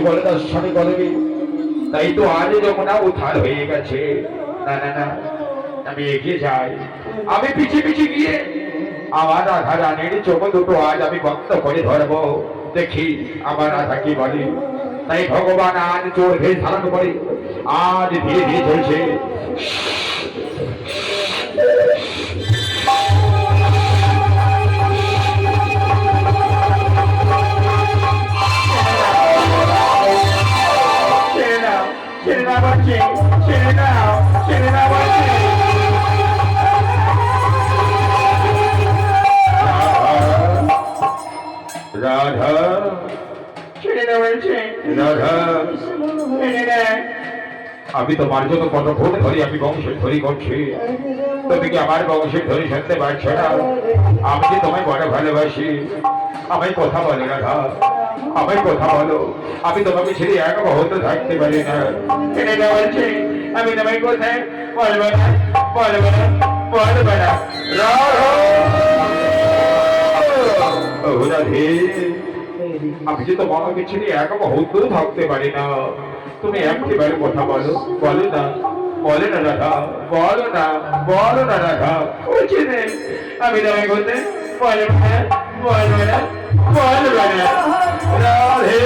বলে তার স্বামী করবে, তাই তো আজ যমুনা উদ্ধার হয়ে গেছে। না না না, আমি এগিয়ে যাই, আমি পিছিয়ে পিছিয়ে গিয়ে আমার রাধা রানীর চোখ দুটো আজ আমি বন্ধ করে ধরবো, দেখি আমার রাধা কি বলে। তাই ভগবান আজ চোর ভেদ ধারণ করে আজ ধীরে ধীরে চলছে। রাধা ছেড়ে না বলছে, রাধা আমি তোমার জন্য কত ভোট ধরি, আমি বংশের ধরি করছি, তুমি কি আমার বংশের ধরি শুনতে পারছ না? আমি যে তোমায় বড় ভালোবাসি, আমায় কথা বলে রাধা, আমায় কথা বলো, আমি তোমাকে ছেড়ে এক মুহূর্ত থাকতে পারি না। এটা বলছে আমি তোমায় কোথায় বলবো না, বলবো না, বলবো না। রাধে আমি যে তোমাকে ছেড়ে এক মুহূর্ত থাকতে পারি না, তুমি একেবারে কথা বলো, বলো না, বলে না রাধা, বলো না, বলো না রাধা। বলছি রে আমি তোমায় কোথায় বলবো না, বলবো না, বলবো না। রাধে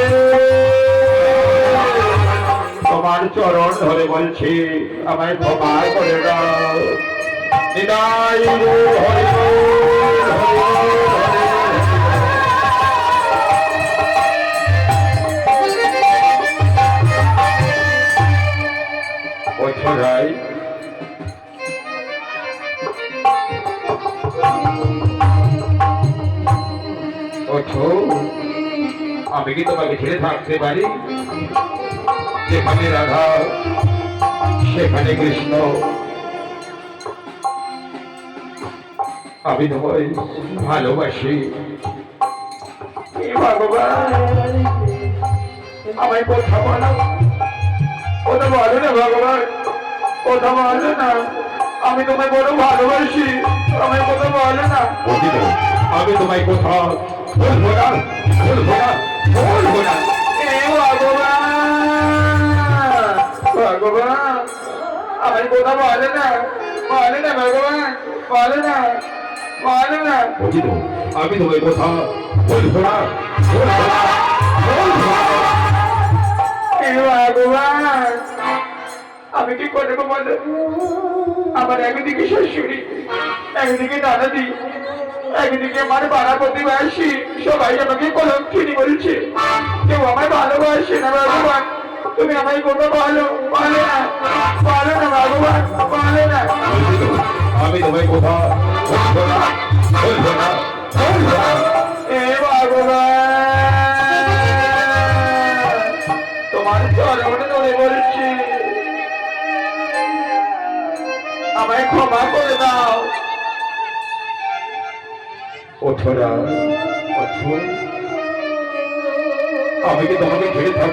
তোমার চরণ ধরে বলছি আমায় ক্ষমা করে দাও। নিতাই গৌর হরি বল, হরি বল, হরি আমি কি তোমাকে ছেড়ে থাকতে পারি? যেখানে রাধা সেখানে কৃষ্ণ, আমি তোমায় ভালোবাসি। ভগবান আমায় কথা বলো, কথা বলো না ভগবান, কথা বলো না, আমি তোমায় বড় ভালোবাসি, আমায় কথা বলো না। আমি তোমায় কথা বলবো না, বলবো না, বলবো না। ভগবান আমার কথা বলে না, বলে না ভগবান, বলে না, বলে না। আমি তোমায় কথা বলবো না, বলবো না, বলবো না। ভগবান আমি কি করবো বলো? আমার একদিকে শ্বশুরি, একদিকে দাদাদি, একদিকে আমার পাড়া প্রতিবেশী, সবাই আমাকে কলঙ্কিনী বলছে, কেউ আমায় ভালোবাসে না। ভগবান তুমি আমায় কথা বলো, বলে না, বলো না ভগবান, বলে না। আমি তোমায় কথা বলবো না, বলবো না, বলবো না। ভগবান তোমার চরণে ধরে বলছি আমায় ক্ষমা করে দাও। ওঠো না, ওঠো, আমি কি তোমাকে ছেড়ে থাকবো?